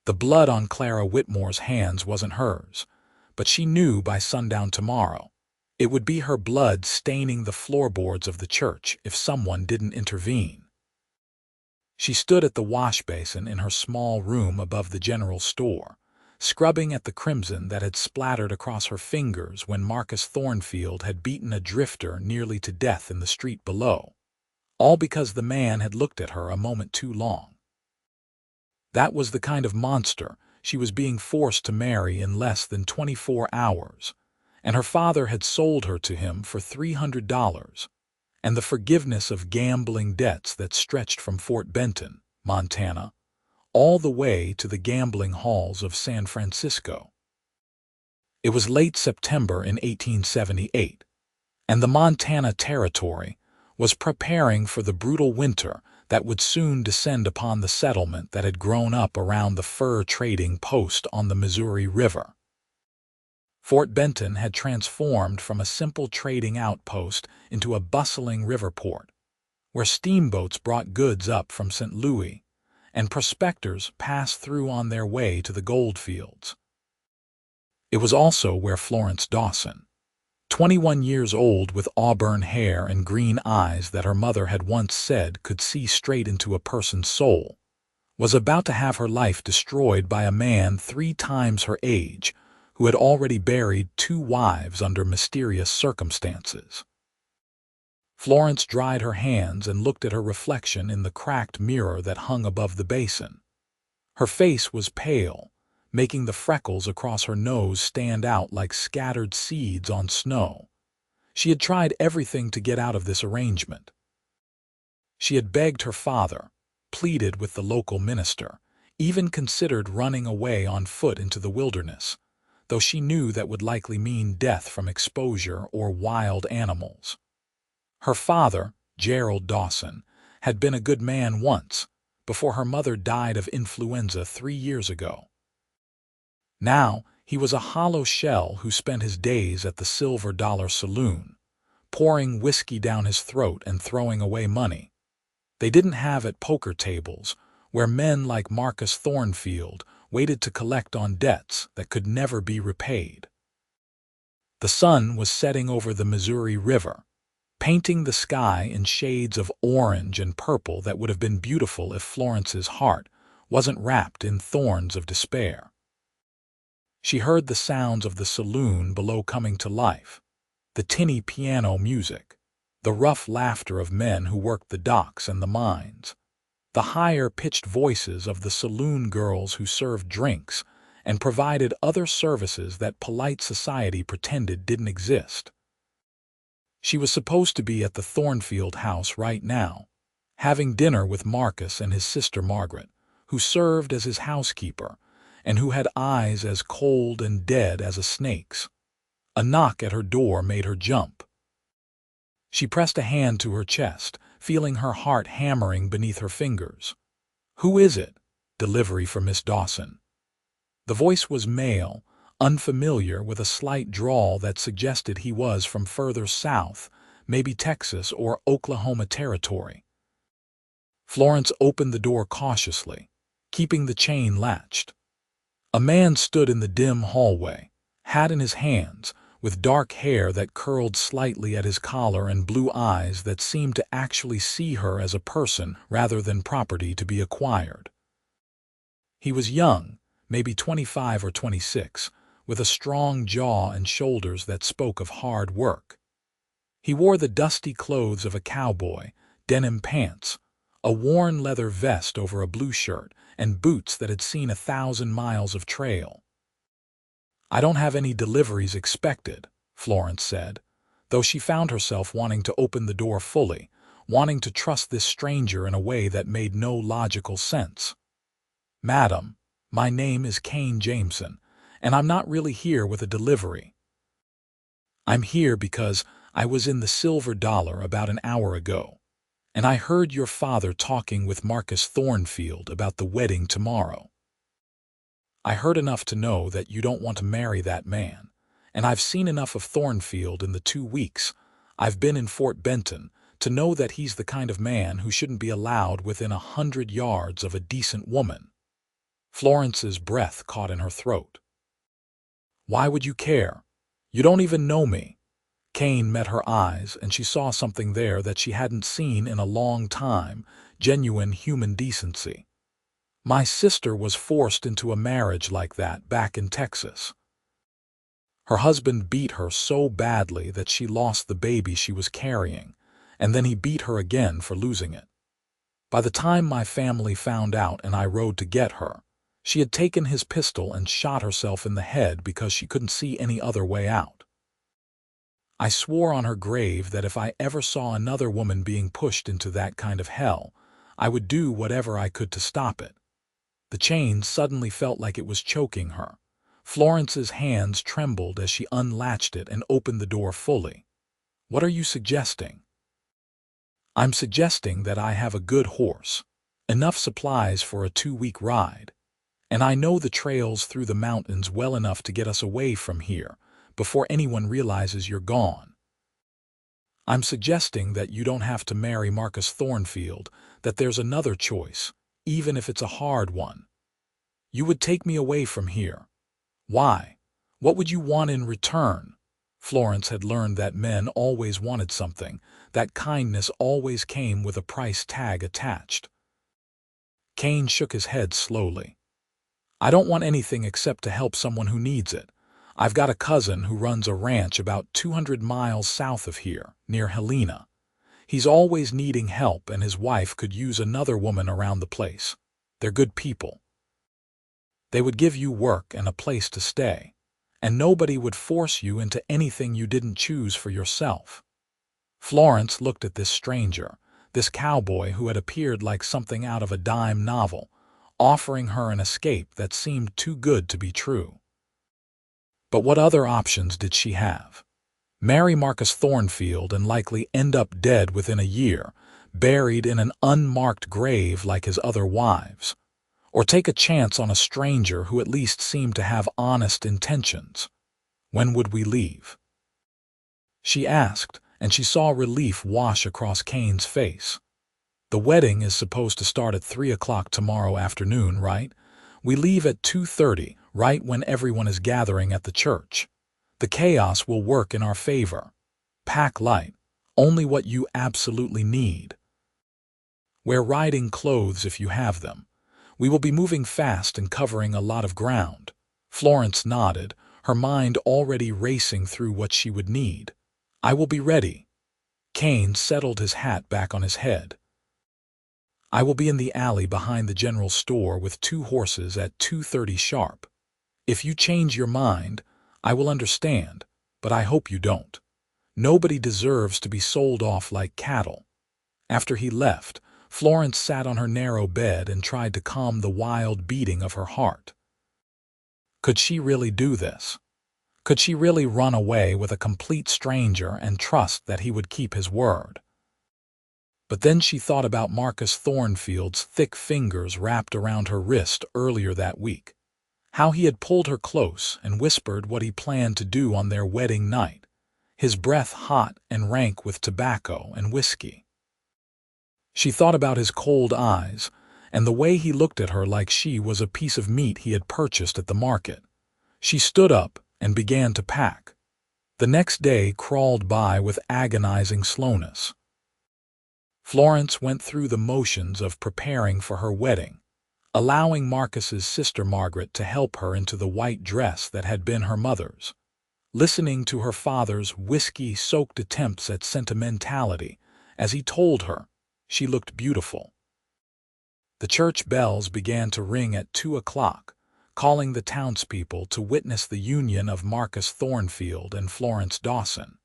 The blood on Clara Whitmore's hands wasn't hers, but she knew by sundown tomorrow it would be her blood staining the floorboards of the church if someone didn't intervene. She stood at the wash basin in her small room above the general store, scrubbing at the crimson that had splattered across her fingers when Marcus Thornfield had beaten a drifter nearly to death in the street below, all because the man had looked at her a moment too long. That was the kind of monster she was being forced to marry in less than 24 hours, and her father had sold her to him for $300, and the forgiveness of gambling debts that stretched from Fort Benton, Montana, all the way to the gambling halls of San Francisco. It was late September in 1878, and the Montana Territory was preparing for the brutal winter that would soon descend upon the settlement that had grown up around the fur trading post on the Missouri River. Fort Benton had transformed from a simple trading outpost into a bustling river port, where steamboats brought goods up from St. Louis, and prospectors passed through on their way to the gold fields. It was also where Florence Dawson, 21 years old with auburn hair and green eyes that her mother had once said could see straight into a person's soul, was about to have her life destroyed by a man 3 times her age who had already buried 2 wives under mysterious circumstances. Florence dried her hands and looked at her reflection in the cracked mirror that hung above the basin. Her face was pale, making the freckles across her nose stand out like scattered seeds on snow. She had tried everything to get out of this arrangement. She had begged her father, pleaded with the local minister, even considered running away on foot into the wilderness, though she knew that would likely mean death from exposure or wild animals. Her father, Gerald Dawson, had been a good man once, before her mother died of influenza 3 years ago. Now he was a hollow shell who spent his days at the Silver Dollar Saloon, pouring whiskey down his throat and throwing away money they didn't have at poker tables, where men like Marcus Thornfield waited to collect on debts that could never be repaid. The sun was setting over the Missouri River, painting the sky in shades of orange and purple that would have been beautiful if Florence's heart wasn't wrapped in thorns of despair. She heard the sounds of the saloon below coming to life, the tinny piano music, the rough laughter of men who worked the docks and the mines, the higher-pitched voices of the saloon girls who served drinks and provided other services that polite society pretended didn't exist. She was supposed to be at the Thornfield house right now, having dinner with Marcus and his sister Margaret, who served as his housekeeper and who had eyes as cold and dead as a snake's. A knock at her door made her jump. She pressed a hand to her chest, feeling her heart hammering beneath her fingers. "Who is it?" "Delivery for Miss Dawson." The voice was male, unfamiliar, with a slight drawl that suggested he was from further south, maybe Texas or Oklahoma Territory. Florence opened the door cautiously, keeping the chain latched. A man stood in the dim hallway, hat in his hands, with dark hair that curled slightly at his collar and blue eyes that seemed to actually see her as a person rather than property to be acquired. He was young, maybe 25 or 26, with a strong jaw and shoulders that spoke of hard work. He wore the dusty clothes of a cowboy, denim pants, a worn leather vest over a blue shirt, and boots that had seen 1,000 miles of trail. "I don't have any deliveries expected," Florence said, though she found herself wanting to open the door fully, wanting to trust this stranger in a way that made no logical sense. "Madam, my name is Kane Jameson, and I'm not really here with a delivery. I'm here because I was in the Silver Dollar about an hour ago, and I heard your father talking with Marcus Thornfield about the wedding tomorrow. I heard enough to know that you don't want to marry that man, and I've seen enough of Thornfield in the 2 weeks I've been in Fort Benton to know that he's the kind of man who shouldn't be allowed within 100 yards of a decent woman." Florence's breath caught in her throat. Why would you care? You don't even know me. Kane met her eyes, and she saw something there that she hadn't seen in a long time, genuine human decency. My sister was forced into a marriage like that back in Texas. Her husband beat her so badly that she lost the baby she was carrying, and then he beat her again for losing it. By the time my family found out and I rode to get her, she had taken his pistol and shot herself in the head because she couldn't see any other way out. I swore on her grave that if I ever saw another woman being pushed into that kind of hell, I would do whatever I could to stop it. The chain suddenly felt like it was choking her. Florence's hands trembled as she unlatched it and opened the door fully. What are you suggesting? I'm suggesting that I have a good horse, enough supplies for a 2-week ride, and I know the trails through the mountains well enough to get us away from here before anyone realizes you're gone. I'm suggesting that you don't have to marry Marcus Thornfield, that there's another choice, even if it's a hard one. You would take me away from here. Why? What would you want in return? Florence had learned that men always wanted something, that kindness always came with a price tag attached. Kane shook his head slowly. I don't want anything except to help someone who needs it. I've got a cousin who runs a ranch about 200 miles south of here, near Helena. He's always needing help, and his wife could use another woman around the place. They're good people. They would give you work and a place to stay, and nobody would force you into anything you didn't choose for yourself. Florence looked at this stranger, this cowboy who had appeared like something out of a dime novel, offering her an escape that seemed too good to be true. But what other options did she have? Marry Marcus Thornfield and likely end up dead within a year, buried in an unmarked grave like his other wives, or take a chance on a stranger who at least seemed to have honest intentions. When would we leave? She asked, and she saw relief wash across Kane's face. The wedding is supposed to start at 3 o'clock tomorrow afternoon, right? We leave at 2:30, right when everyone is gathering at the church. The chaos will work in our favor. Pack light, only what you absolutely need. Wear riding clothes if you have them. We will be moving fast and covering a lot of ground. Florence nodded, her mind already racing through what she would need. I will be ready. Kane settled his hat back on his head. I will be in the alley behind the general store with 2 horses at 2:30 sharp. If you change your mind, I will understand, but I hope you don't. Nobody deserves to be sold off like cattle. After he left, Florence sat on her narrow bed and tried to calm the wild beating of her heart. Could she really do this? Could she really run away with a complete stranger and trust that he would keep his word? But then she thought about Marcus Thornfield's thick fingers wrapped around her wrist earlier that week, how he had pulled her close and whispered what he planned to do on their wedding night, his breath hot and rank with tobacco and whiskey. She thought about his cold eyes and the way he looked at her like she was a piece of meat he had purchased at the market. She stood up and began to pack. The next day crawled by with agonizing slowness. Florence went through the motions of preparing for her wedding, allowing Marcus's sister Margaret to help her into the white dress that had been her mother's, listening to her father's whiskey-soaked attempts at sentimentality as he told her she looked beautiful. The church bells began to ring at 2 o'clock, calling the townspeople to witness the union of Marcus Thornfield and Florence Dawson.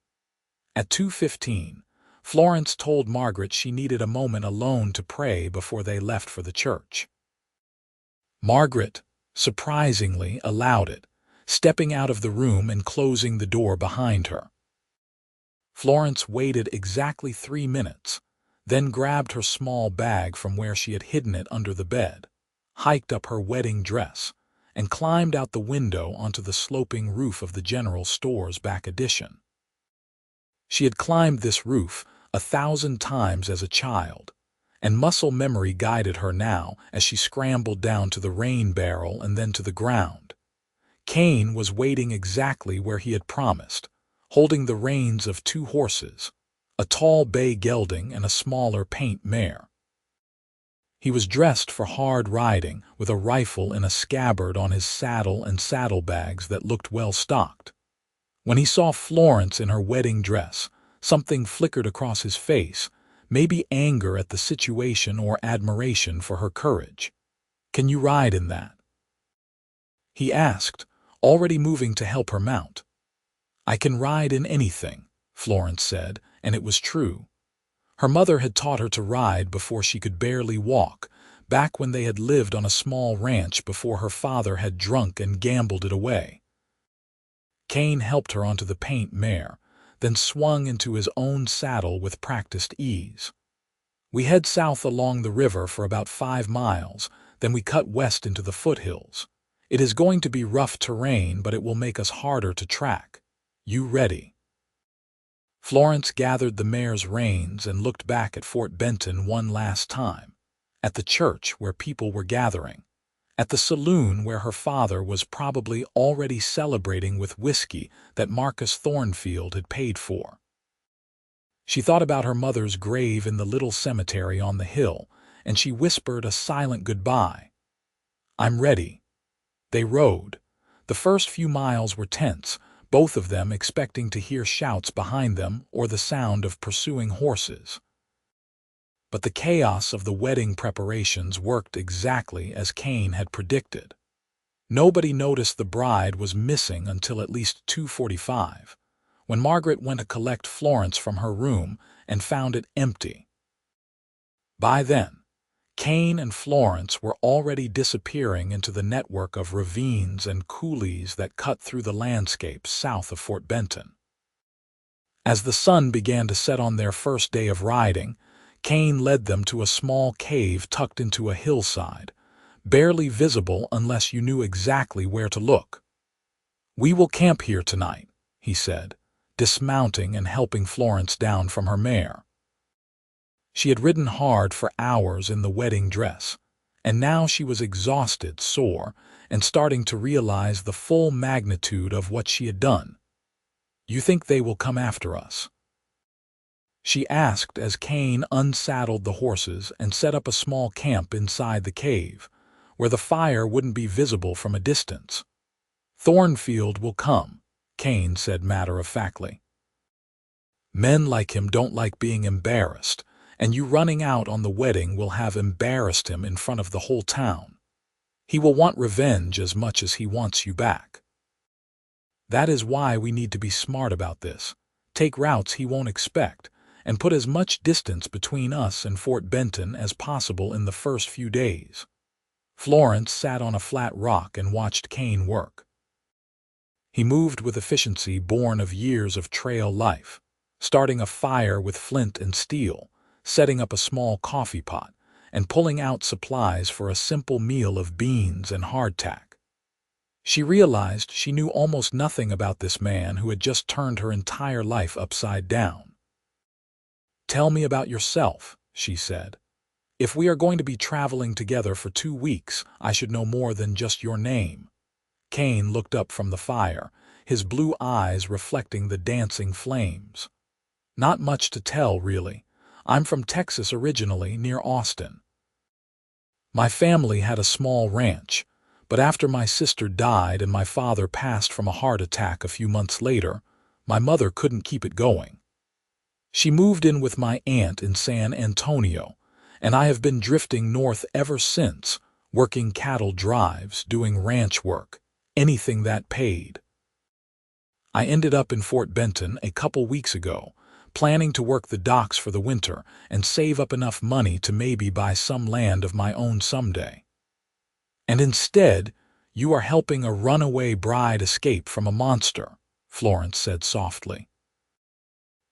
At 2:15, Florence told Margaret she needed a moment alone to pray before they left for the church. Margaret, surprisingly, allowed it, stepping out of the room and closing the door behind her. Florence waited exactly 3 minutes, then grabbed her small bag from where she had hidden it under the bed, hiked up her wedding dress, and climbed out the window onto the sloping roof of the general store's back addition. She had climbed this roof 1,000 times as a child, and muscle memory guided her now as she scrambled down to the rain barrel and then to the ground. Kane was waiting exactly where he had promised, holding the reins of two horses, a tall bay gelding and a smaller paint mare. He was dressed for hard riding, with a rifle in a scabbard on his saddle and saddlebags that looked well stocked. When he saw Florence in her wedding dress, something flickered across his face, maybe anger at the situation or admiration for her courage. "Can you ride in that?" he asked, already moving to help her mount. "I can ride in anything," Florence said, and it was true. Her mother had taught her to ride before she could barely walk, back when they had lived on a small ranch before her father had drunk and gambled it away. Kane helped her onto the paint mare, then swung into his own saddle with practiced ease. "We head south along the river for about 5 miles, then we cut west into the foothills. It is going to be rough terrain, but it will make us harder to track. You ready?" Florence gathered the mare's reins and looked back at Fort Benton one last time, at the church where people were gathering, at the saloon where her father was probably already celebrating with whiskey that Marcus Thornfield had paid for. She thought about her mother's grave in the little cemetery on the hill, and she whispered a silent goodbye. "I'm ready." They rode. The first few miles were tense, both of them expecting to hear shouts behind them or the sound of pursuing horses. But the chaos of the wedding preparations worked exactly as Kane had predicted. Nobody noticed the bride was missing until at least 2:45, when Margaret went to collect Florence from her room and found it empty. By then, Kane and Florence were already disappearing into the network of ravines and coulees that cut through the landscape south of Fort Benton. As the sun began to set on their first day of riding, Kane led them to a small cave tucked into a hillside, barely visible unless you knew exactly where to look. "We will camp here tonight," he said, dismounting and helping Florence down from her mare. She had ridden hard for hours in the wedding dress, and now she was exhausted, sore, and starting to realize the full magnitude of what she had done. "You think they will come after us?" she asked as Kane unsaddled the horses and set up a small camp inside the cave, where the fire wouldn't be visible from a distance. "Thornfield will come," Kane said matter-of-factly. "Men like him don't like being embarrassed, and you running out on the wedding will have embarrassed him in front of the whole town. He will want revenge as much as he wants you back. That is why we need to be smart about this, take routes he won't expect, and put as much distance between us and Fort Benton as possible in the first few days." Florence sat on a flat rock and watched Kane work. He moved with efficiency born of years of trail life, starting a fire with flint and steel, setting up a small coffee pot, and pulling out supplies for a simple meal of beans and hardtack. She realized she knew almost nothing about this man who had just turned her entire life upside down. "Tell me about yourself," she said. "If we are going to be traveling together for 2 weeks, I should know more than just your name." Kane looked up from the fire, his blue eyes reflecting the dancing flames. "Not much to tell, really. I'm from Texas originally, near Austin. My family had a small ranch, but after my sister died and my father passed from a heart attack a few months later, my mother couldn't keep it going. She moved in with my aunt in San Antonio, and I have been drifting north ever since, working cattle drives, doing ranch work, anything that paid. I ended up in Fort Benton a couple weeks ago, planning to work the docks for the winter and save up enough money to maybe buy some land of my own someday. And instead, you are helping a runaway bride escape from a monster," Florence said softly.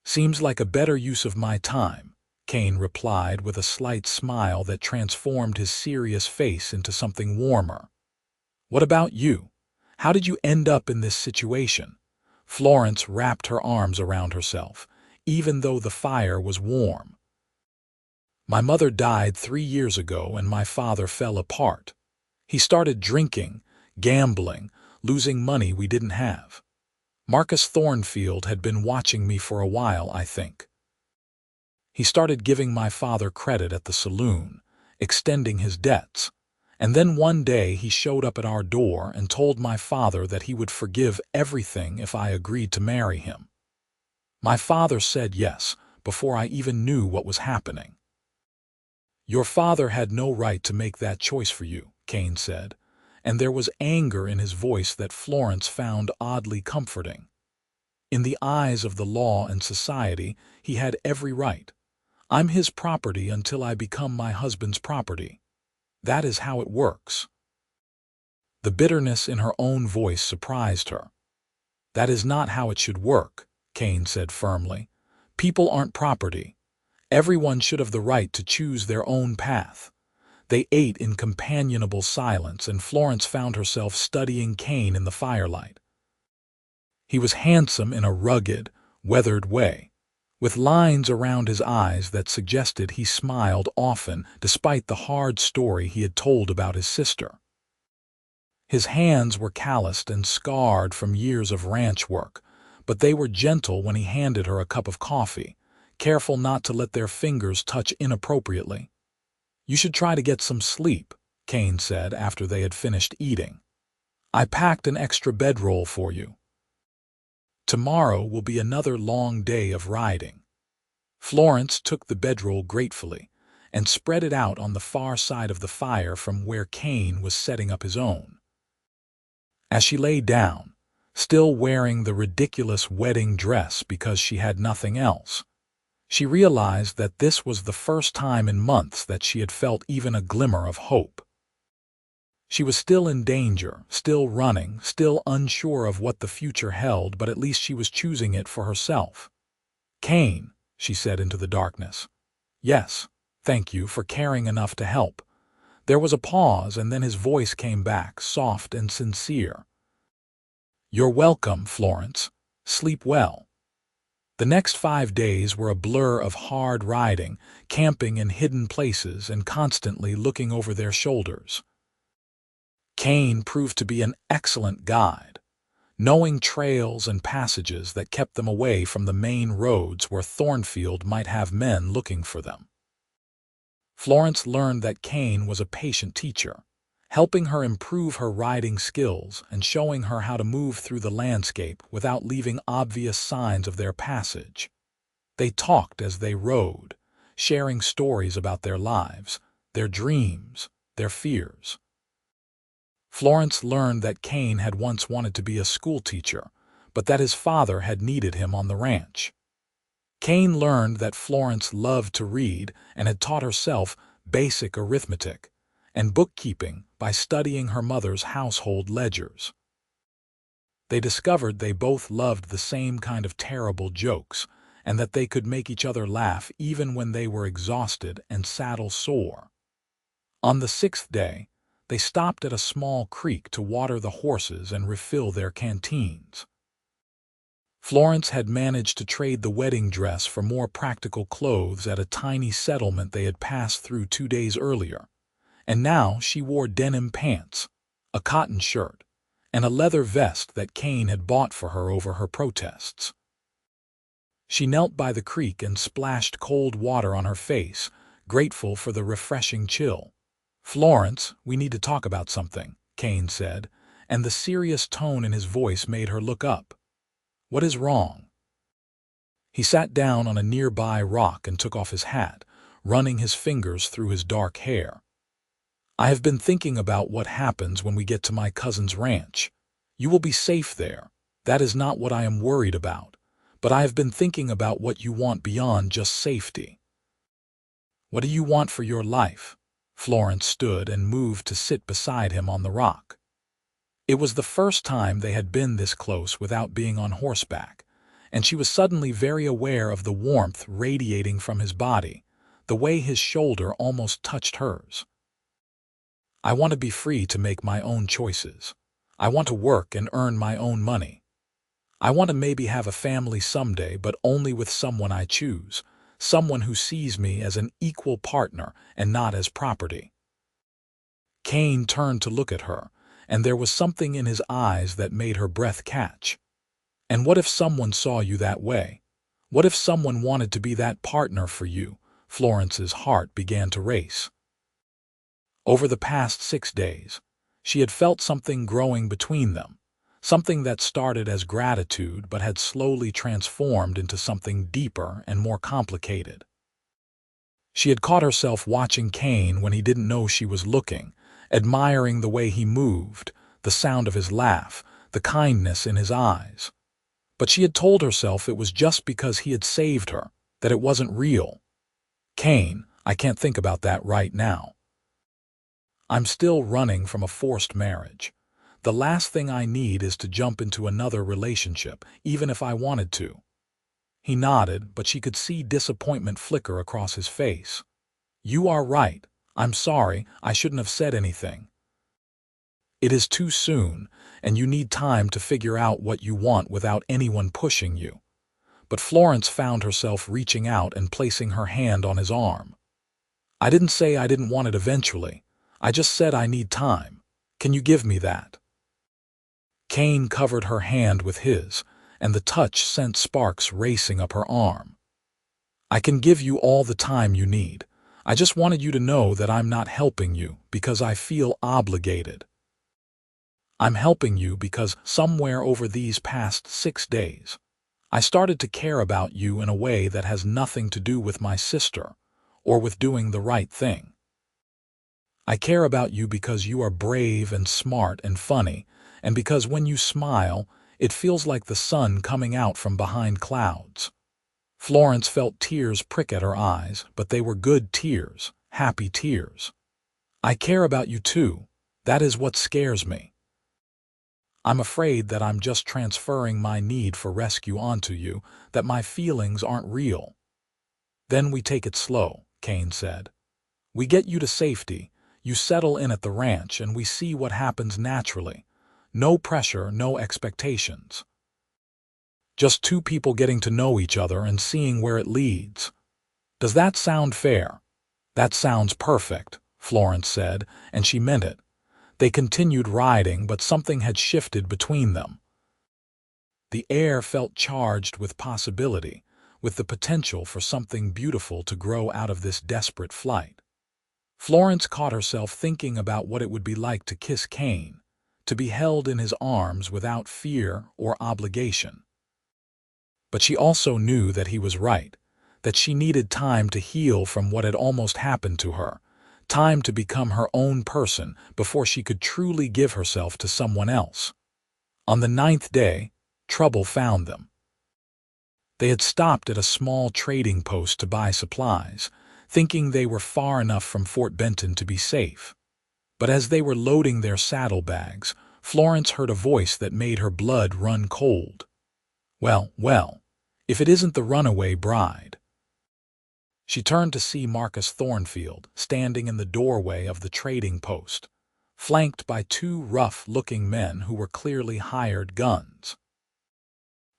"Seems like a better use of my time," Kane replied with a slight smile that transformed his serious face into something warmer. "What about you? How did you end up in this situation?" Florence wrapped her arms around herself, even though the fire was warm. My mother died 3 years ago and my father fell apart. He started drinking, gambling, losing money we didn't have. Marcus Thornfield had been watching me for a while, I think. He started giving my father credit at the saloon, extending his debts, and then one day he showed up at our door and told my father that he would forgive everything if I agreed to marry him. My father said yes, before I even knew what was happening. Your father had no right to make that choice for you, Kane said, and there was anger in his voice that Florence found oddly comforting. In the eyes of the law and society, he had every right. I'm his property until I become my husband's property. That is how it works. The bitterness in her own voice surprised her. That is not how it should work, Kane said firmly. People aren't property. Everyone should have the right to choose their own path. They ate in companionable silence, and Florence found herself studying Kane in the firelight. He was handsome in a rugged, weathered way, with lines around his eyes that suggested he smiled often despite the hard story he had told about his sister. His hands were calloused and scarred from years of ranch work, but they were gentle when he handed her a cup of coffee, careful not to let their fingers touch inappropriately. You should try to get some sleep, Kane said after they had finished eating. I packed an extra bedroll for you. Tomorrow will be another long day of riding. Florence took the bedroll gratefully and spread it out on the far side of the fire from where Kane was setting up his own. As she lay down, still wearing the ridiculous wedding dress because she had nothing else, she realized that this was the first time in months that she had felt even a glimmer of hope. She was still in danger, still running, still unsure of what the future held, but at least she was choosing it for herself. Kane, she said into the darkness. Yes, thank you for caring enough to help. There was a pause, and then his voice came back, soft and sincere. You're welcome, Florence. Sleep well. The next 5 days were a blur of hard riding, camping in hidden places, and constantly looking over their shoulders. Kane proved to be an excellent guide, knowing trails and passages that kept them away from the main roads where Thornfield might have men looking for them. Florence learned that Kane was a patient teacher, helping her improve her riding skills and showing her how to move through the landscape without leaving obvious signs of their passage. They talked as they rode, sharing stories about their lives, their dreams, their fears. Florence learned that Kane had once wanted to be a schoolteacher, but that his father had needed him on the ranch. Kane learned that Florence loved to read and had taught herself basic arithmetic and bookkeeping by studying her mother's household ledgers. They discovered they both loved the same kind of terrible jokes and that they could make each other laugh even when they were exhausted and saddle sore. On the 6th day, they stopped at a small creek to water the horses and refill their canteens. Florence had managed to trade the wedding dress for more practical clothes at a tiny settlement they had passed through 2 days earlier, and now she wore denim pants, a cotton shirt, and a leather vest that Kane had bought for her over her protests. She knelt by the creek and splashed cold water on her face, grateful for the refreshing chill. Florence, we need to talk about something, Kane said, and the serious tone in his voice made her look up. What is wrong? He sat down on a nearby rock and took off his hat, running his fingers through his dark hair. I have been thinking about what happens when we get to my cousin's ranch. You will be safe there. That is not what I am worried about, but I have been thinking about what you want beyond just safety. What do you want for your life? Florence stood and moved to sit beside him on the rock. It was the first time they had been this close without being on horseback, and she was suddenly very aware of the warmth radiating from his body, the way his shoulder almost touched hers. I want to be free to make my own choices. I want to work and earn my own money. I want to maybe have a family someday, but only with someone I choose, someone who sees me as an equal partner and not as property." Kane turned to look at her, and there was something in his eyes that made her breath catch. "And what if someone saw you that way? What if someone wanted to be that partner for you?" Florence's heart began to race. Over the past 6 days, she had felt something growing between them, something that started as gratitude but had slowly transformed into something deeper and more complicated. She had caught herself watching Kane when he didn't know she was looking, admiring the way he moved, the sound of his laugh, the kindness in his eyes. But she had told herself it was just because he had saved her, that it wasn't real. "Kane, I can't think about that right now. I'm still running from a forced marriage. The last thing I need is to jump into another relationship, even if I wanted to." He nodded, but she could see disappointment flicker across his face. "You are right. I'm sorry, I shouldn't have said anything. It is too soon, and you need time to figure out what you want without anyone pushing you." But Florence found herself reaching out and placing her hand on his arm. "I didn't say I didn't want it eventually. I just said I need time. Can you give me that?" Kane covered her hand with his, and the touch sent sparks racing up her arm. "I can give you all the time you need. I just wanted you to know that I'm not helping you because I feel obligated. I'm helping you because somewhere over these past 6 days, I started to care about you in a way that has nothing to do with my sister or with doing the right thing. I care about you because you are brave and smart and funny, and because when you smile, it feels like the sun coming out from behind clouds." Florence felt tears prick at her eyes, but they were good tears, happy tears. "I care about you too. That is what scares me. I'm afraid that I'm just transferring my need for rescue onto you, that my feelings aren't real." "Then we take it slow," Kane said. "We get you to safety, you settle in at the ranch, and we see what happens naturally. No pressure, no expectations. Just 2 people getting to know each other and seeing where it leads. Does that sound fair?" "That sounds perfect," Florence said, and she meant it. They continued riding, but something had shifted between them. The air felt charged with possibility, with the potential for something beautiful to grow out of this desperate flight. Florence caught herself thinking about what it would be like to kiss Kane, to be held in his arms without fear or obligation. But she also knew that he was right, that she needed time to heal from what had almost happened to her, time to become her own person before she could truly give herself to someone else. On the 9th day, trouble found them. They had stopped at a small trading post to buy supplies, thinking they were far enough from Fort Benton to be safe. But as they were loading their saddlebags, Florence heard a voice that made her blood run cold. Well, if it isn't the runaway bride." She turned to see Marcus Thornfield standing in the doorway of the trading post, flanked by 2 rough-looking men who were clearly hired guns.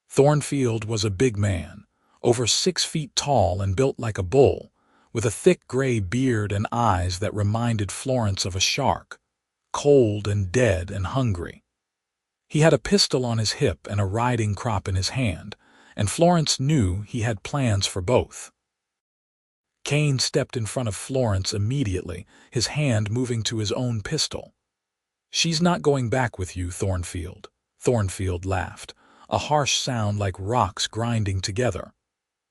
Thornfield was a big man, over 6 feet tall and built like a bull, with a thick gray beard and eyes that reminded Florence of a shark, cold and dead and hungry. He had a pistol on his hip and a riding crop in his hand, and Florence knew he had plans for both. Kane stepped in front of Florence immediately, his hand moving to his own pistol. "She's not going back with you, Thornfield." Thornfield laughed, a harsh sound like rocks grinding together.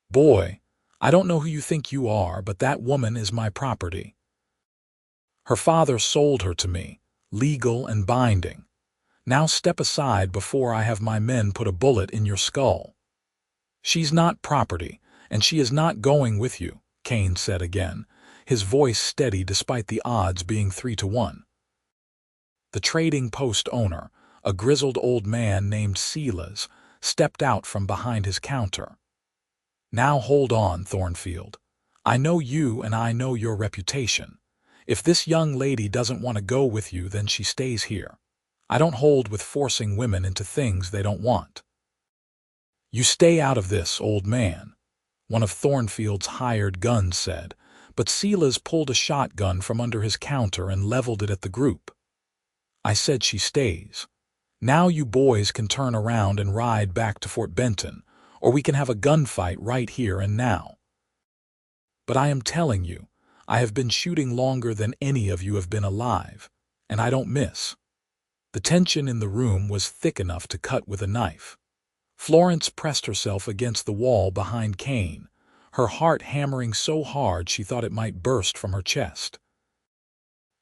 "Boy, I don't know who you think you are, but that woman is my property. Her father sold her to me, legal and binding. Now step aside before I have my men put a bullet in your skull." "She's not property, and she is not going with you," Kane said again, his voice steady despite the odds being 3-1. The trading post owner, a grizzled old man named Silas, stepped out from behind his counter. "Now hold on, Thornfield. I know you and I know your reputation. If this young lady doesn't want to go with you, then she stays here. I don't hold with forcing women into things they don't want. You stay out of this, old man. one of Thornfield's hired guns said, but Silas pulled a shotgun from under his counter and leveled it at the group. I said she stays. Now you boys can turn around and ride back to Fort Benton, or we can have a gunfight right here and now. But I am telling you, I have been shooting longer than any of you have been alive, and I don't miss. The tension in the room was thick enough to cut with a knife. Florence pressed herself against the wall behind Kane, her heart hammering so hard she thought it might burst from her chest.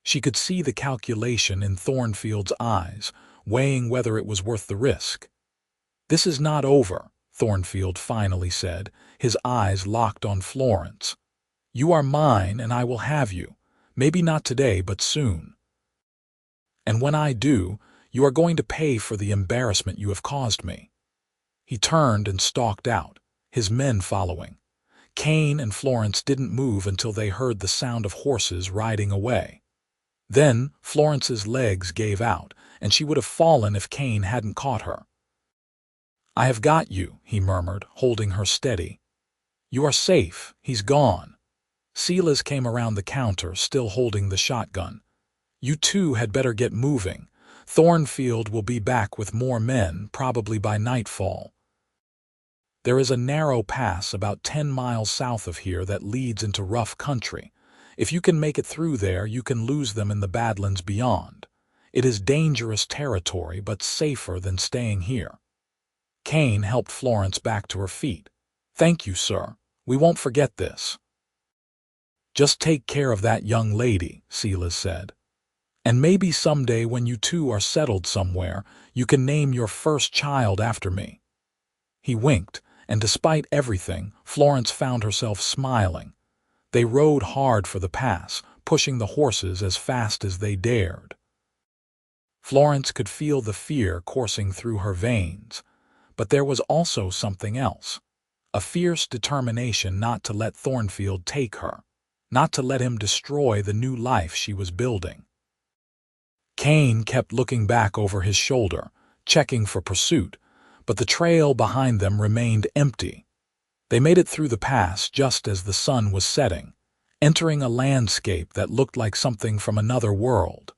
She could see the calculation in Thornfield's eyes, weighing whether it was worth the risk. "This is not over," Thornfield finally said, his eyes locked on Florence. "You are mine, and I will have you. Maybe not today, but soon. And when I do, you are going to pay for the embarrassment you have caused me." He turned and stalked out, his men following. Kane and Florence didn't move until they heard the sound of horses riding away. Then Florence's legs gave out, and she would have fallen if Kane hadn't caught her. "I have got you," he murmured, holding her steady. "You are safe. He's gone." Silas came around the counter, still holding the shotgun. "You two had better get moving. Thornfield will be back with more men, probably by nightfall. There is a narrow pass about 10 miles south of here that leads into rough country. If you can make it through there, you can lose them in the Badlands beyond. It is dangerous territory, but safer than staying here." Kane helped Florence back to her feet. "Thank you, sir. We won't forget this." "Just take care of that young lady," Silas said. "And maybe someday when you two are settled somewhere, you can name your first child after me." He winked, and despite everything, Florence found herself smiling. They rode hard for the pass, pushing the horses as fast as they dared. Florence could feel the fear coursing through her veins, but there was also something else, a fierce determination not to let Thornfield take her, not to let him destroy the new life she was building. Kane kept looking back over his shoulder, checking for pursuit, but the trail behind them remained empty. They made it through the pass just as the sun was setting, entering a landscape that looked like something from another world.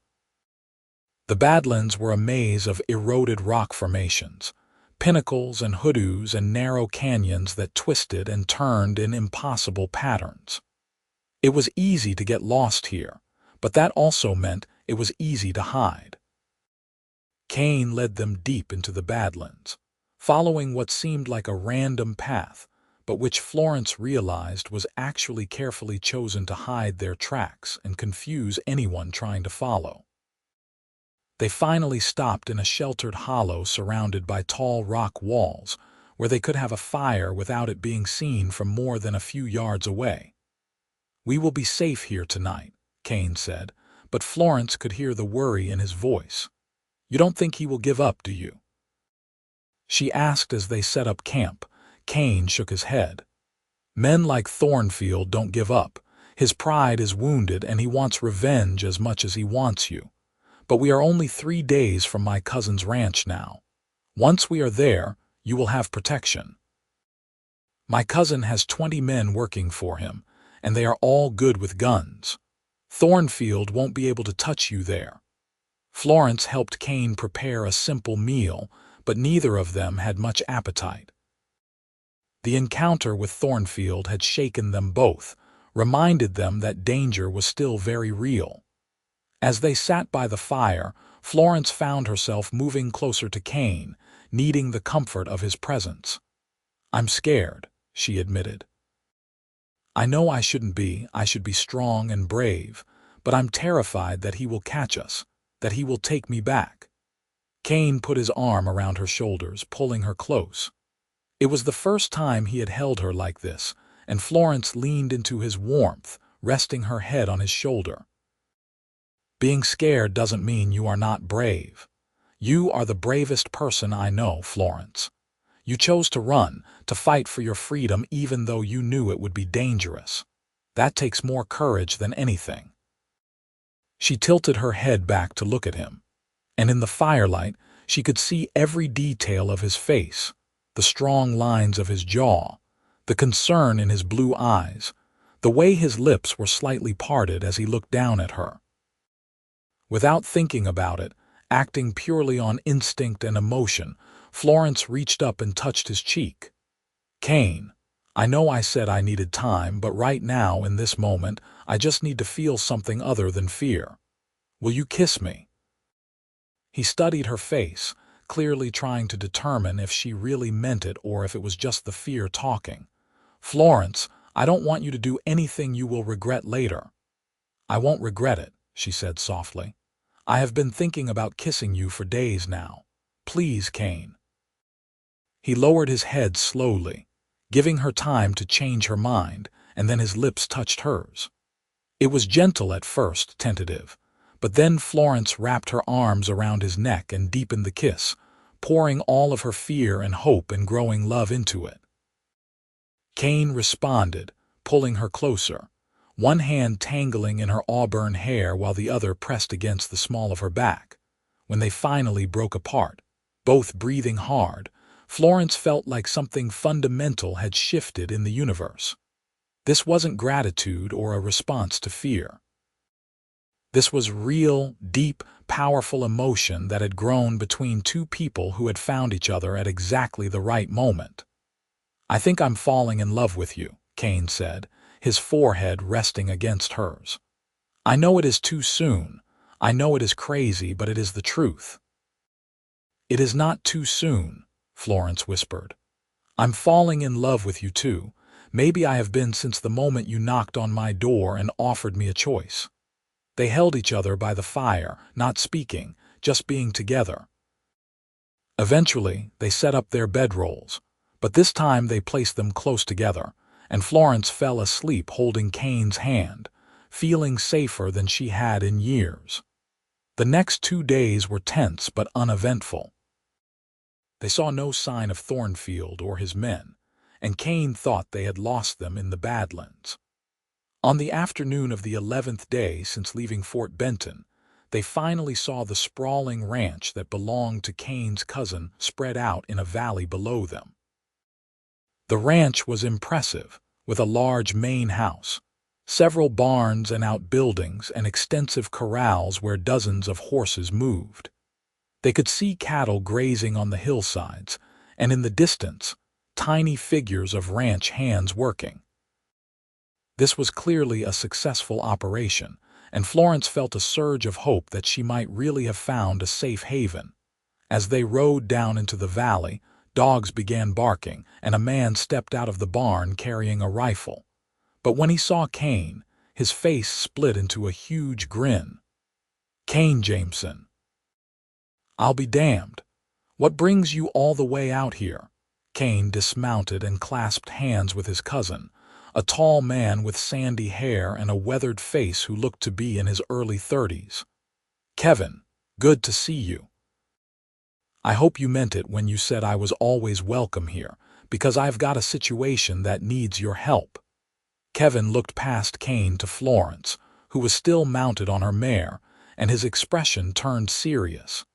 The Badlands were a maze of eroded rock formations, pinnacles and hoodoos and narrow canyons that twisted and turned in impossible patterns. It was easy to get lost here, but that also meant it was easy to hide. Kane led them deep into the Badlands, following what seemed like a random path, but which Florence realized was actually carefully chosen to hide their tracks and confuse anyone trying to follow. They finally stopped in a sheltered hollow surrounded by tall rock walls, where they could have a fire without it being seen from more than a few yards away. "We will be safe here tonight," Kane said, but Florence could hear the worry in his voice. "You don't think he will give up, do you?" She asked as they set up camp. Kane shook his head. "Men like Thornfield don't give up. His pride is wounded and he wants revenge as much as he wants you. But we are only 3 days from my cousin's ranch now. Once we are there, you will have protection. My cousin has 20 men working for him, and they are all good with guns. Thornfield won't be able to touch you there." Florence helped Kane prepare a simple meal, but neither of them had much appetite. The encounter with Thornfield had shaken them both, reminded them that danger was still very real. As they sat by the fire, Florence found herself moving closer to Kane, needing the comfort of his presence. "I'm scared," she admitted. "I know I shouldn't be. I should be strong and brave, but I'm terrified that he will catch us, that he will take me back." Kane put his arm around her shoulders, pulling her close. It was the first time he had held her like this, and Florence leaned into his warmth, resting her head on his shoulder. "Being scared doesn't mean you are not brave. You are the bravest person I know, Florence. You chose to run, to fight for your freedom even though you knew it would be dangerous. That takes more courage than anything." She tilted her head back to look at him, and in the firelight she could see every detail of his face, the strong lines of his jaw, the concern in his blue eyes, the way his lips were slightly parted as he looked down at her. Without thinking about it, acting purely on instinct and emotion, Florence reached up and touched his cheek. "Kane, I know I said I needed time, but right now, in this moment, I just need to feel something other than fear. Will you kiss me?" He studied her face, clearly trying to determine if she really meant it or if it was just the fear talking. "Florence, I don't want you to do anything you will regret later." "I won't regret it," she said softly. "I have been thinking about kissing you for days now. Please, Kane." He lowered his head slowly, giving her time to change her mind, and then his lips touched hers. It was gentle at first, tentative, but then Florence wrapped her arms around his neck and deepened the kiss, pouring all of her fear and hope and growing love into it. Kane responded, pulling her closer, one hand tangling in her auburn hair while the other pressed against the small of her back. When they finally broke apart, both breathing hard, Florence felt like something fundamental had shifted in the universe. This wasn't gratitude or a response to fear. This was real, deep, powerful emotion that had grown between two people who had found each other at exactly the right moment. "I think I'm falling in love with you," Kane said, his forehead resting against hers. "I know it is too soon. I know it is crazy, but it is the truth." "It is not too soon," Florence whispered. "I'm falling in love with you too. Maybe I have been since the moment you knocked on my door and offered me a choice." They held each other by the fire, not speaking, just being together. Eventually, they set up their bedrolls, but this time they placed them close together, and Florence fell asleep holding Kane's hand, feeling safer than she had in years. The next 2 days were tense but uneventful. They saw no sign of Thornfield or his men, and Kane thought they had lost them in the Badlands. On the afternoon of the 11th day since leaving Fort Benton, they finally saw the sprawling ranch that belonged to Kane's cousin spread out in a valley below them. The ranch was impressive, with a large main house, several barns and outbuildings, and extensive corrals where dozens of horses moved. They could see cattle grazing on the hillsides, and in the distance, tiny figures of ranch hands working. This was clearly a successful operation, and Florence felt a surge of hope that she might really have found a safe haven. As they rode down into the valley, dogs began barking, and a man stepped out of the barn carrying a rifle. But when he saw Kane, his face split into a huge grin. "Kane Jameson. I'll be damned. What brings you all the way out here?" Kane dismounted and clasped hands with his cousin, a tall man with sandy hair and a weathered face who looked to be in his early 30s. "Kevin, good to see you. I hope you meant it when you said I was always welcome here, because I've got a situation that needs your help." Kevin looked past Kane to Florence, who was still mounted on her mare, and his expression turned serious.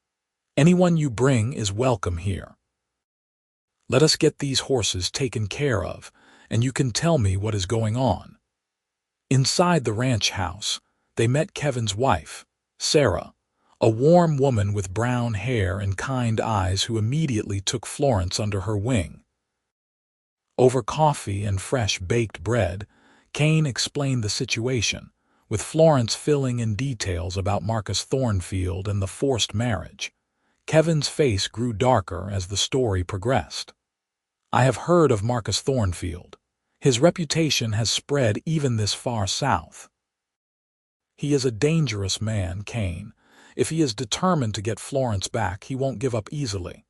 "Anyone you bring is welcome here. Let us get these horses taken care of, and you can tell me what is going on." Inside the ranch house, they met Kevin's wife, Sarah, a warm woman with brown hair and kind eyes who immediately took Florence under her wing. Over coffee and fresh baked bread, Kane explained the situation, with Florence filling in details about Marcus Thornfield and the forced marriage. Kevin's face grew darker as the story progressed. "I have heard of Marcus Thornfield. His reputation has spread even this far south. He is a dangerous man, Kane. If he is determined to get Florence back, he won't give up easily."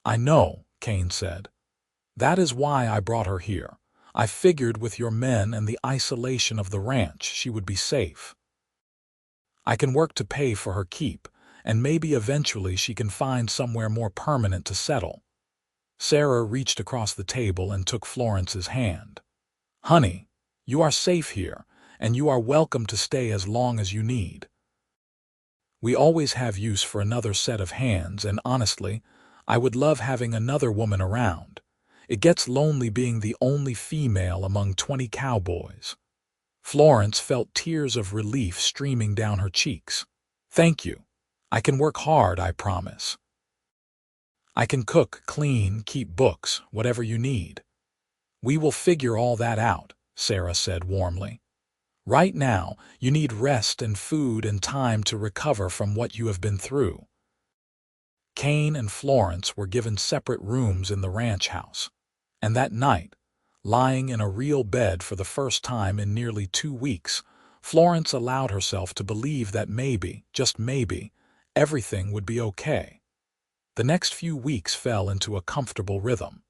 "I know," Kane said. "That is why I brought her here. I figured with your men and the isolation of the ranch, she would be safe. I can work to pay for her keep, and maybe eventually she can find somewhere more permanent to settle." Sarah reached across the table and took Florence's hand. "Honey, you are safe here, and you are welcome to stay as long as you need. We always have use for another set of hands, and honestly, I would love having another woman around. It gets lonely being the only female among 20 cowboys. Florence felt tears of relief streaming down her cheeks. Thank you. I can work hard, I promise. I can cook, clean, keep books, whatever you need. We will figure all that out, Sarah said warmly. Right now, you need rest and food and time to recover from what you have been through. Kane and Florence were given separate rooms in the ranch house, and that night, lying in a real bed for the first time in nearly 2 weeks, Florence allowed herself to believe that maybe, just maybe, everything would be okay. The next few weeks fell into a comfortable rhythm.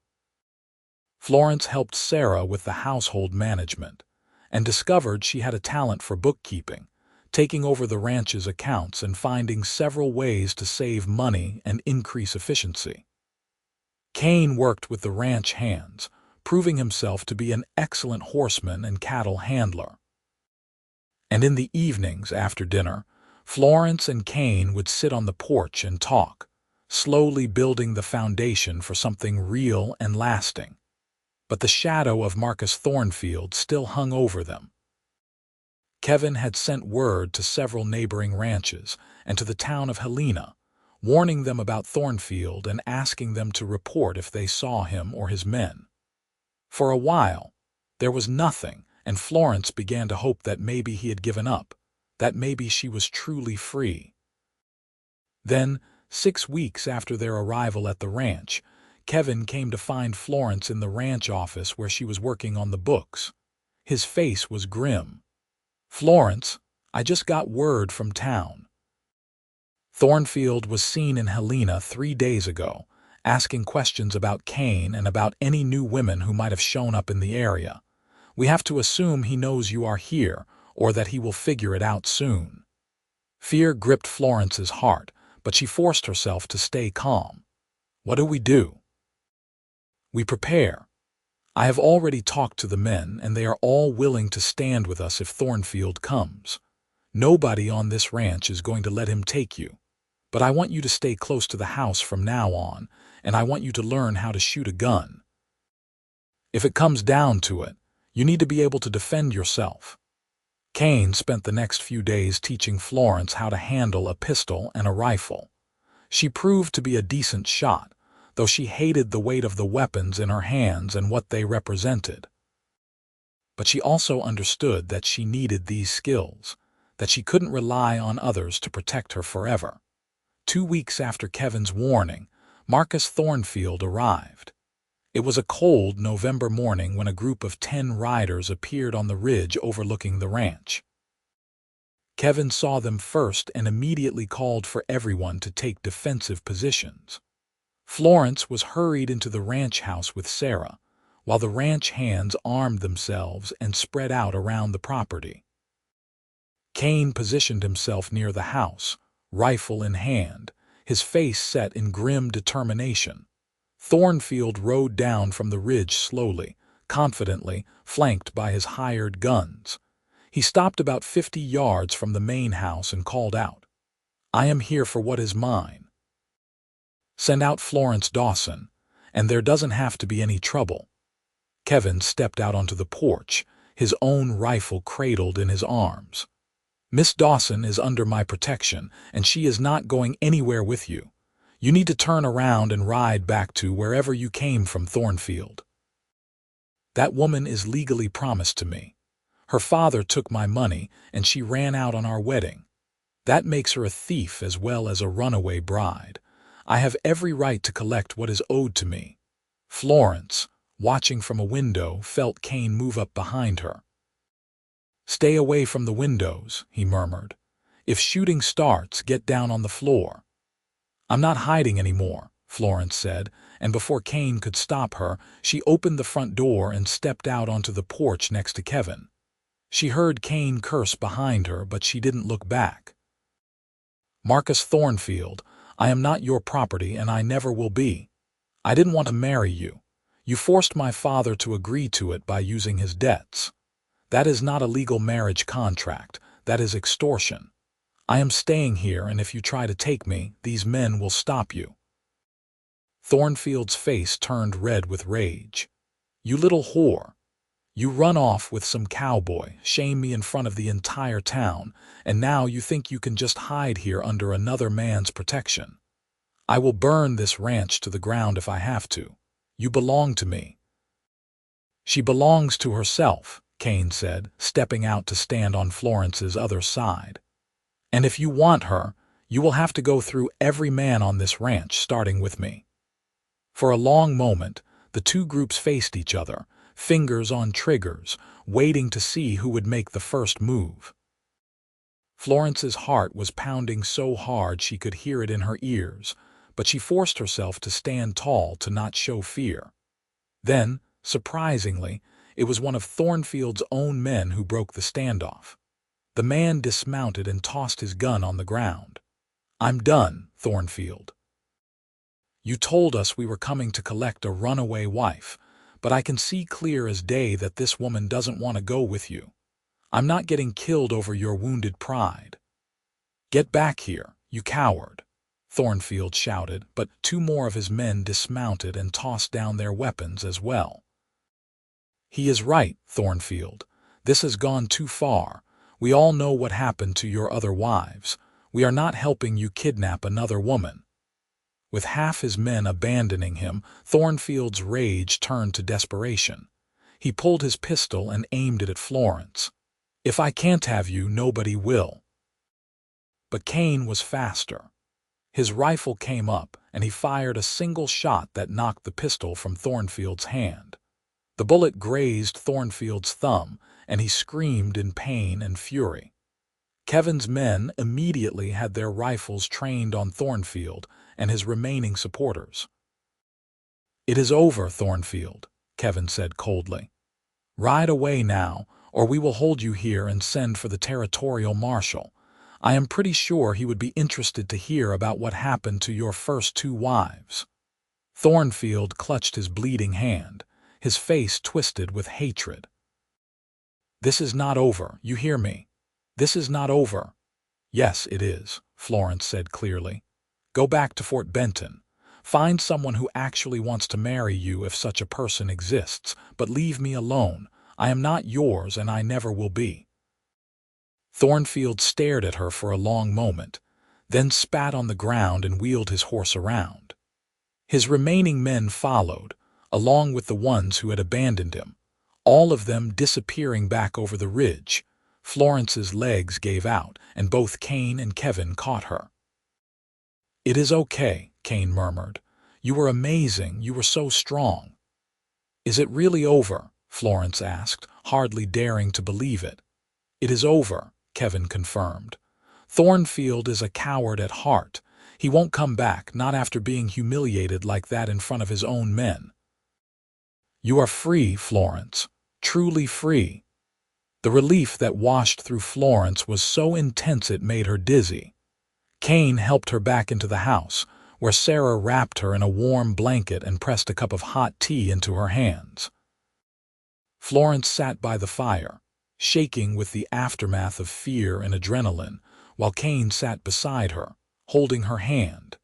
Florence helped Sarah with the household management and discovered she had a talent for bookkeeping, taking over the ranch's accounts and finding several ways to save money and increase efficiency. Kane worked with the ranch hands, proving himself to be an excellent horseman and cattle handler. And in the evenings after dinner, Florence and Kane would sit on the porch and talk, slowly building the foundation for something real and lasting. But the shadow of Marcus Thornfield still hung over them. Kevin had sent word to several neighboring ranches and to the town of Helena, warning them about Thornfield and asking them to report if they saw him or his men. For a while, there was nothing, and Florence began to hope that maybe he had given up, that maybe she was truly free. Then, 6 weeks after their arrival at the ranch, Kevin came to find Florence in the ranch office where she was working on the books. His face was grim. Florence, I just got word from town. Thornfield was seen in Helena 3 days ago, asking questions about Kane and about any new women who might have shown up in the area. We have to assume he knows you are here, or that he will figure it out soon. Fear gripped Florence's heart, but she forced herself to stay calm. What do we do? We prepare. I have already talked to the men, and they are all willing to stand with us if Thornfield comes. Nobody on this ranch is going to let him take you. But I want you to stay close to the house from now on, and I want you to learn how to shoot a gun. If it comes down to it, you need to be able to defend yourself. Kane spent the next few days teaching Florence how to handle a pistol and a rifle. She proved to be a decent shot, though she hated the weight of the weapons in her hands and what they represented. But she also understood that she needed these skills, that she couldn't rely on others to protect her forever. 2 weeks after Kevin's warning, Marcus Thornfield arrived. It was a cold November morning when a group of 10 riders appeared on the ridge overlooking the ranch. Kevin saw them first and immediately called for everyone to take defensive positions. Florence was hurried into the ranch house with Sarah, while the ranch hands armed themselves and spread out around the property. Kane positioned himself near the house, rifle in hand, his face set in grim determination. Thornfield rode down from the ridge slowly, confidently, flanked by his hired guns. He stopped about 50 yards from the main house and called out, "I am here for what is mine. Send out Florence Dawson, and there doesn't have to be any trouble." Kevin stepped out onto the porch, his own rifle cradled in his arms. "Miss Dawson is under my protection, and she is not going anywhere with you. You need to turn around and ride back to wherever you came from, Thornfield. That woman is legally promised to me. Her father took my money, and she ran out on our wedding. That makes her a thief as well as a runaway bride. I have every right to collect what is owed to me." Florence, watching from a window, felt Kane move up behind her. "Stay away from the windows," he murmured. "If shooting starts, get down on the floor." "I'm not hiding anymore," Florence said, and before Kane could stop her, she opened the front door and stepped out onto the porch next to Kevin. She heard Kane curse behind her, but she didn't look back. "Marcus Thornfield, I am not your property and I never will be. I didn't want to marry you. You forced my father to agree to it by using his debts. That is not a legal marriage contract, that is extortion. I am staying here, and if you try to take me, these men will stop you." Thornfield's face turned red with rage. "You little whore. You run off with some cowboy, shame me in front of the entire town, and now you think you can just hide here under another man's protection. I will burn this ranch to the ground if I have to. You belong to me." "She belongs to herself," Kane said, stepping out to stand on Florence's other side. "And if you want her, you will have to go through every man on this ranch, starting with me." For a long moment, the two groups faced each other, fingers on triggers, waiting to see who would make the first move. Florence's heart was pounding so hard she could hear it in her ears, but she forced herself to stand tall to not show fear. Then, surprisingly, it was one of Thornfield's own men who broke the standoff. The man dismounted and tossed his gun on the ground. "I'm done, Thornfield. You told us we were coming to collect a runaway wife, but I can see clear as day that this woman doesn't want to go with you. I'm not getting killed over your wounded pride." "Get back here, you coward," Thornfield shouted, but two more of his men dismounted and tossed down their weapons as well. "He is right, Thornfield. This has gone too far. We all know what happened to your other wives. We are not helping you kidnap another woman." With half his men abandoning him, Thornfield's rage turned to desperation. He pulled his pistol and aimed it at Florence. "If I can't have you, nobody will." But Kane was faster. His rifle came up, and he fired a single shot that knocked the pistol from Thornfield's hand. The bullet grazed Thornfield's thumb, and he screamed in pain and fury. Kevin's men immediately had their rifles trained on Thornfield and his remaining supporters. "It is over, Thornfield," Kevin said coldly. "Ride away now, or we will hold you here and send for the territorial marshal. I am pretty sure he would be interested to hear about what happened to your first two wives." Thornfield clutched his bleeding hand, his face twisted with hatred. "This is not over, you hear me? This is not over." "Yes, it is," Florence said clearly. "Go back to Fort Benton. Find someone who actually wants to marry you if such a person exists, but leave me alone. I am not yours and I never will be." Thornfield stared at her for a long moment, then spat on the ground and wheeled his horse around. His remaining men followed, along with the ones who had abandoned him, all of them disappearing back over the ridge. Florence's legs gave out, and both Kane and Kevin caught her. "It is okay," Kane murmured. "You were amazing, you were so strong." "Is it really over?" Florence asked, hardly daring to believe it. "It is over," Kevin confirmed. "Thornfield is a coward at heart. He won't come back, not after being humiliated like that in front of his own men." "You are free, Florence, truly free." The relief that washed through Florence was so intense it made her dizzy. Kane helped her back into the house, where Sarah wrapped her in a warm blanket and pressed a cup of hot tea into her hands. Florence sat by the fire, shaking with the aftermath of fear and adrenaline, while Kane sat beside her, holding her hand.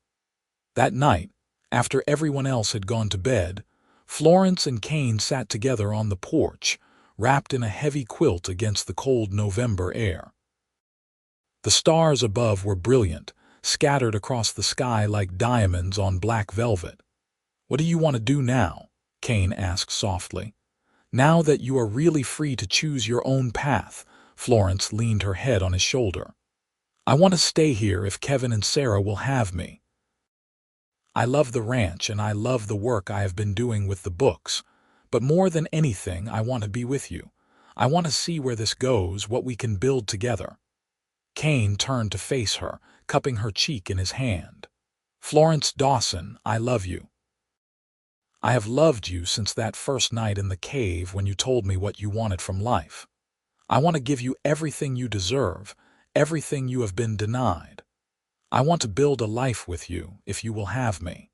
That night, after everyone else had gone to bed, Florence and Kane sat together on the porch, wrapped in a heavy quilt against the cold November air. The stars above were brilliant, scattered across the sky like diamonds on black velvet. "What do you want to do now?" Kane asked softly. "Now that you are really free to choose your own path," Florence leaned her head on his shoulder. "I want to stay here if Kevin and Sarah will have me. I love the ranch and I love the work I have been doing with the books, but more than anything I want to be with you. I want to see where this goes, what we can build together." Kane turned to face her, cupping her cheek in his hand. "Florence Dawson, I love you. I have loved you since that first night in the cave when you told me what you wanted from life. I want to give you everything you deserve, everything you have been denied. I want to build a life with you, if you will have me."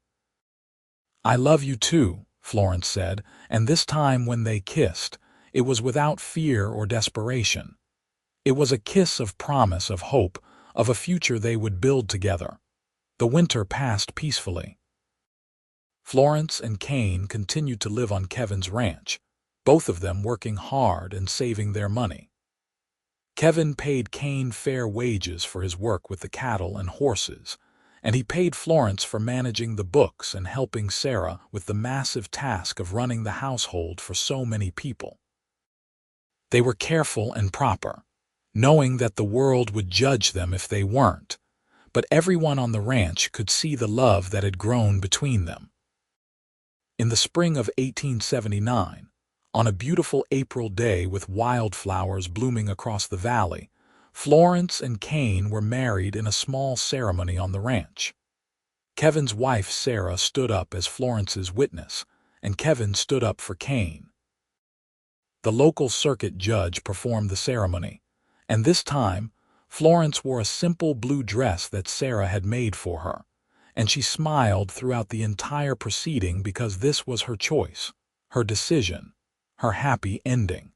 "I love you too," Florence said, and this time when they kissed, it was without fear or desperation. It was a kiss of promise, of hope, of a future they would build together. The winter passed peacefully. Florence and Kane continued to live on Kevin's ranch, both of them working hard and saving their money. Kevin paid Kane fair wages for his work with the cattle and horses, and he paid Florence for managing the books and helping Sarah with the massive task of running the household for so many people. They were careful and proper, knowing that the world would judge them if they weren't, but everyone on the ranch could see the love that had grown between them. In the spring of 1879, on a beautiful April day with wildflowers blooming across the valley, Florence and Kane were married in a small ceremony on the ranch. Kevin's wife Sarah stood up as Florence's witness, and Kevin stood up for Kane. The local circuit judge performed the ceremony, and this time, Florence wore a simple blue dress that Sarah had made for her, and she smiled throughout the entire proceeding because this was her choice, her decision, her happy ending.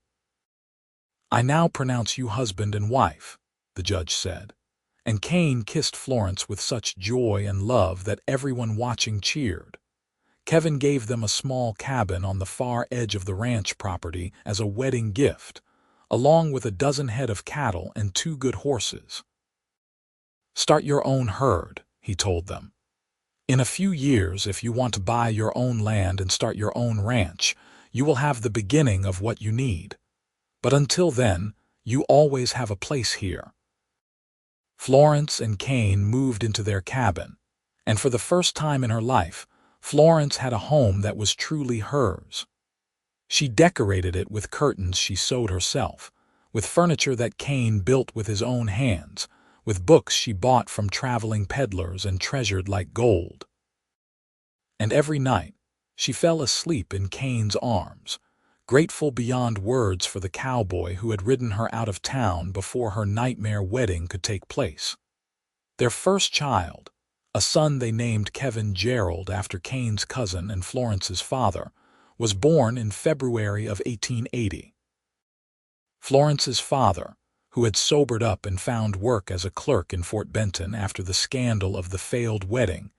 "I now pronounce you husband and wife," the judge said, and Kane kissed Florence with such joy and love that everyone watching cheered. Kevin gave them a small cabin on the far edge of the ranch property as a wedding gift, along with a dozen head of cattle and 2 good horses. "Start your own herd," he told them. "In a few years, if you want to buy your own land and start your own ranch, you will have the beginning of what you need. But until then, you always have a place here." Florence and Kane moved into their cabin, and for the first time in her life, Florence had a home that was truly hers. She decorated it with curtains she sewed herself, with furniture that Kane built with his own hands, with books she bought from traveling peddlers and treasured like gold. And every night, she fell asleep in Kane's arms, grateful beyond words for the cowboy who had ridden her out of town before her nightmare wedding could take place. Their first child, a son they named Kevin Gerald after Kane's cousin and Florence's father, was born in February of 1880. Florence's father, who had sobered up and found work as a clerk in Fort Benton after the scandal of the failed wedding,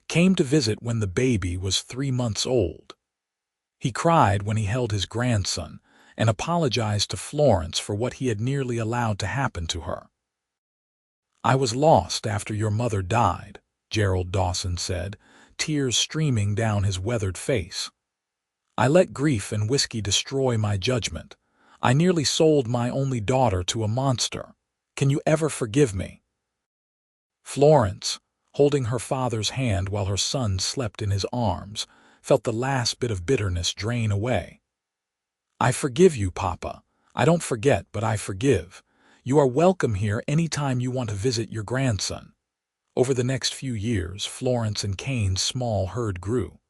came to visit when the baby was 3 months old. He cried when he held his grandson and apologized to Florence for what he had nearly allowed to happen to her. "I was lost after your mother died," Gerald Dawson said, tears streaming down his weathered face. "I let grief and whiskey destroy my judgment. I nearly sold my only daughter to a monster. Can you ever forgive me?" Florence, holding her father's hand while her son slept in his arms, felt the last bit of bitterness drain away. "I forgive you, Papa. I don't forget, but I forgive. You are welcome here any time you want to visit your grandson." Over the next few years, Florence and Kane's small herd grew.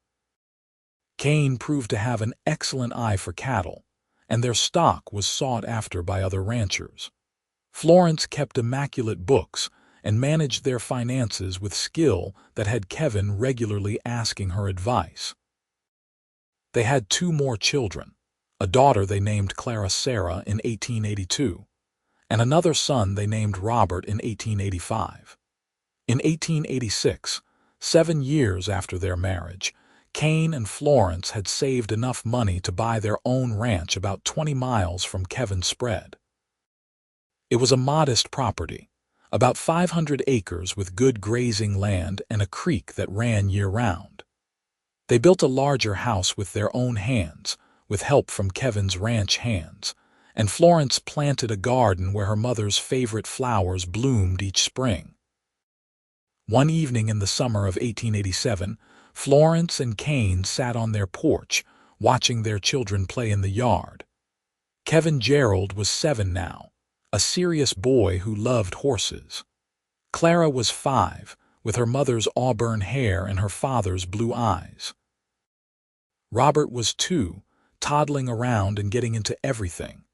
Kane proved to have an excellent eye for cattle, and their stock was sought after by other ranchers. Florence kept immaculate books and managed their finances with skill that had Kevin regularly asking her advice. They had 2 more children, a daughter they named Clara Sarah in 1882, and another son they named Robert in 1885. In 1886, 7 years after their marriage, Kane and Florence had saved enough money to buy their own ranch about 20 miles from Kevin's spread. It was a modest property, about 500 acres with good grazing land and a creek that ran year-round. They built a larger house with their own hands, with help from Kevin's ranch hands, and Florence planted a garden where her mother's favorite flowers bloomed each spring. One evening in the summer of 1887, Florence and Kane sat on their porch, watching their children play in the yard. Kevin Gerald was 7 now, a serious boy who loved horses. Clara was 5, with her mother's auburn hair and her father's blue eyes. Robert was 2, toddling around and getting into everything.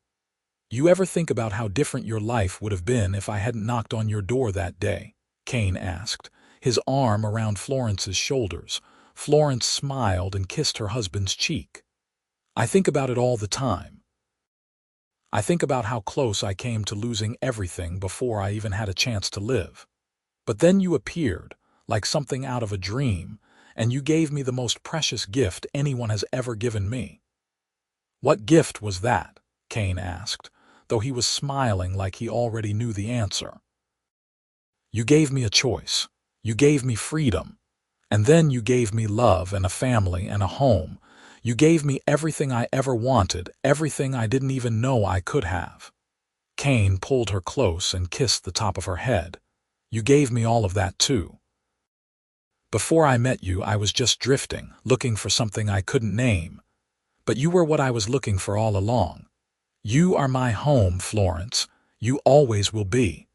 "You ever think about how different your life would have been if I hadn't knocked on your door that day?" Kane asked, his arm around Florence's shoulders. Florence smiled and kissed her husband's cheek. "I think about it all the time. I think about how close I came to losing everything before I even had a chance to live. But then you appeared, like something out of a dream, and you gave me the most precious gift anyone has ever given me." "What gift was that?" Kane asked, though he was smiling like he already knew the answer. "You gave me a choice. You gave me freedom. And then you gave me love and a family and a home. You gave me everything I ever wanted, everything I didn't even know I could have." Kane pulled her close and kissed the top of her head. "You gave me all of that too. Before I met you, I was just drifting, looking for something I couldn't name. But you were what I was looking for all along. You are my home, Florence. You always will be."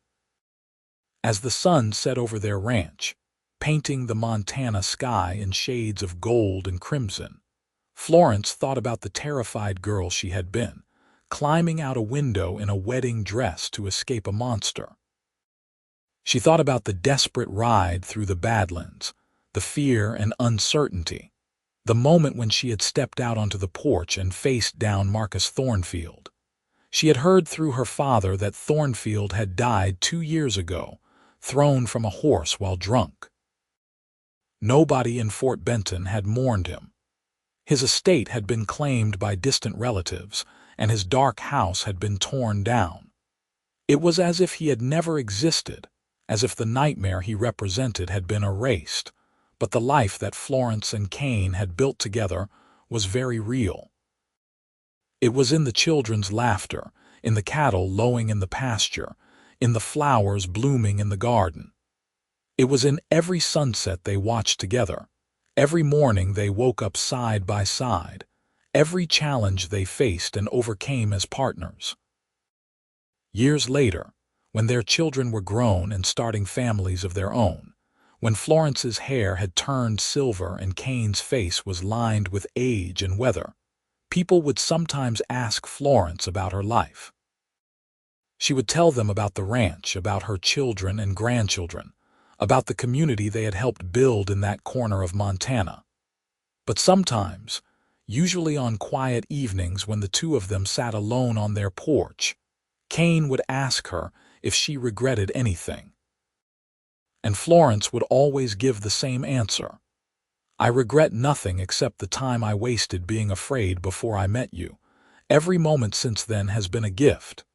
As the sun set over their ranch, painting the Montana sky in shades of gold and crimson, Florence thought about the terrified girl she had been, climbing out a window in a wedding dress to escape a monster. She thought about the desperate ride through the Badlands, the fear and uncertainty, the moment when she had stepped out onto the porch and faced down Marcus Thornfield. She had heard through her father that Thornfield had died 2 years ago, thrown from a horse while drunk. Nobody in Fort Benton had mourned him. His estate had been claimed by distant relatives, and his dark house had been torn down. It was as if he had never existed, as if the nightmare he represented had been erased, but the life that Florence and Kane had built together was very real. It was in the children's laughter, in the cattle lowing in the pasture, in the flowers blooming in the garden. It was in every sunset they watched together, every morning they woke up side by side, every challenge they faced and overcame as partners. Years later, when their children were grown and starting families of their own, when Florence's hair had turned silver and Kane's face was lined with age and weather, people would sometimes ask Florence about her life. She would tell them about the ranch, about her children and grandchildren, about the community they had helped build in that corner of Montana. But sometimes, usually on quiet evenings when the two of them sat alone on their porch, Kane would ask her if she regretted anything. And Florence would always give the same answer. "I regret nothing except the time I wasted being afraid before I met you. Every moment since then has been a gift."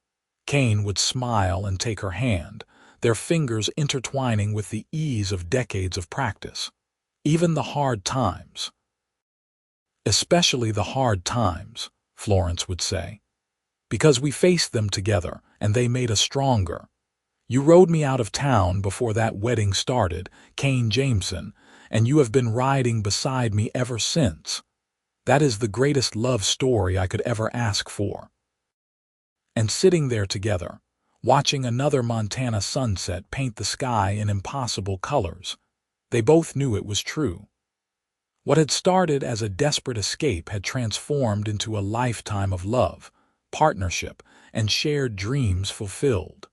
Kane would smile and take her hand, their fingers intertwining with the ease of decades of practice. "Even the hard times." "Especially the hard times," Florence would say, "because we faced them together and they made us stronger. You rode me out of town before that wedding started, Kane Jameson, and you have been riding beside me ever since. That is the greatest love story I could ever ask for." And sitting there together, watching another Montana sunset paint the sky in impossible colors, they both knew it was true. What had started as a desperate escape had transformed into a lifetime of love, partnership, and shared dreams fulfilled.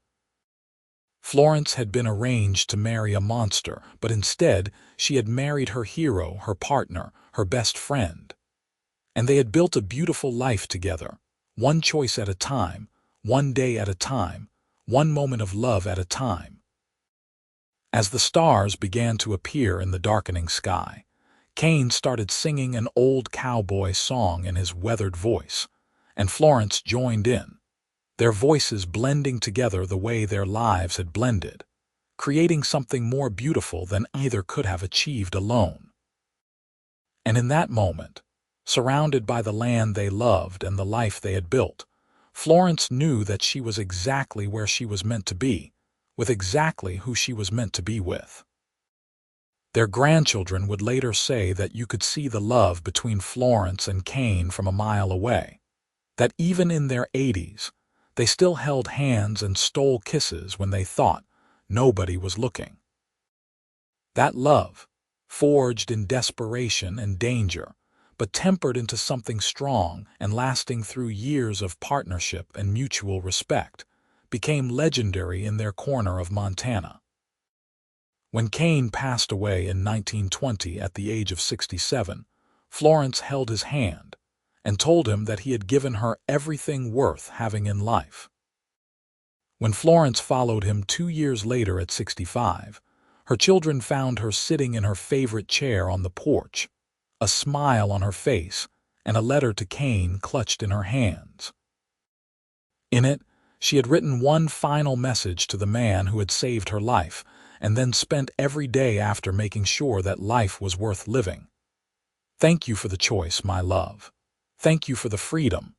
Florence had been arranged to marry a monster, but instead she had married her hero, her partner, her best friend. And they had built a beautiful life together, one choice at a time, one day at a time, one moment of love at a time. As the stars began to appear in the darkening sky, Kane started singing an old cowboy song in his weathered voice, and Florence joined in, their voices blending together the way their lives had blended, creating something more beautiful than either could have achieved alone. And in that moment, surrounded by the land they loved and the life they had built, Florence knew that she was exactly where she was meant to be, with exactly who she was meant to be with. Their grandchildren would later say that you could see the love between Florence and Kane from a mile away, that even in their 80s, they still held hands and stole kisses when they thought nobody was looking. That love, forged in desperation and danger, but tempered into something strong and lasting through years of partnership and mutual respect, became legendary in their corner of Montana. When Kane passed away in 1920 at the age of 67, Florence held his hand and told him that he had given her everything worth having in life. When Florence followed him 2 years later at 65, Her children found her sitting in her favorite chair on the porch, a smile on her face, and a letter to Kane clutched in her hands. In it, she had written one final message to the man who had saved her life, and then spent every day after making sure that life was worth living. Thank you for the choice, my love. Thank you for the freedom.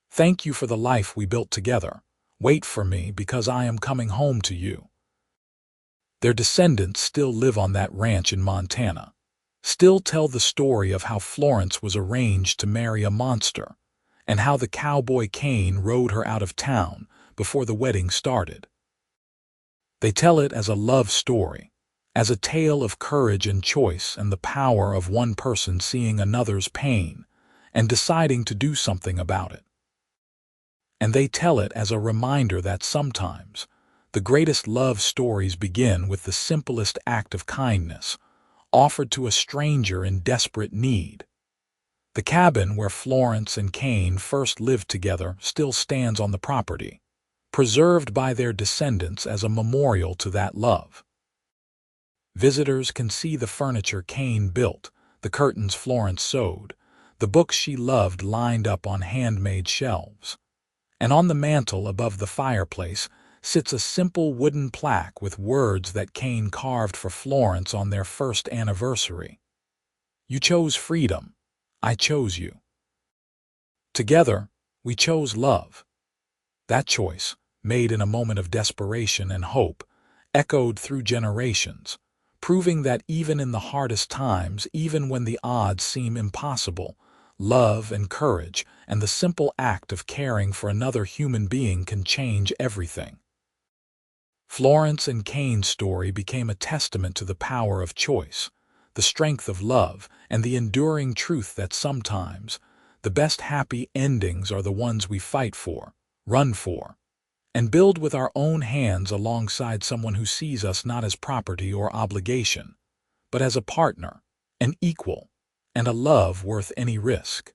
Thank you for the life we built together. Wait for me because I am coming home to you. Their descendants still live on that ranch in Montana, still tell the story of how Florence was arranged to marry a monster, and how the cowboy Kane rode her out of town before the wedding started. They tell it as a love story, as a tale of courage and choice and the power of one person seeing another's pain and deciding to do something about it. And they tell it as a reminder that sometimes the greatest love stories begin with the simplest act of kindness, offered to a stranger in desperate need. The cabin where Florence and Kane first lived together still stands on the property, preserved by their descendants as a memorial to that love. Visitors can see the furniture Kane built, the curtains Florence sewed, the books she loved lined up on handmade shelves. And on the mantel above the fireplace sits a simple wooden plaque with words that Kane carved for Florence on their first anniversary. You chose freedom. I chose you. Together, we chose love. That choice, made in a moment of desperation and hope, echoed through generations, proving that even in the hardest times, even when the odds seem impossible, love and courage and the simple act of caring for another human being can change everything. Florence and Kane's story became a testament to the power of choice, the strength of love, and the enduring truth that sometimes the best happy endings are the ones we fight for, run for, and build with our own hands alongside someone who sees us not as property or obligation, but as a partner, an equal, and a love worth any risk.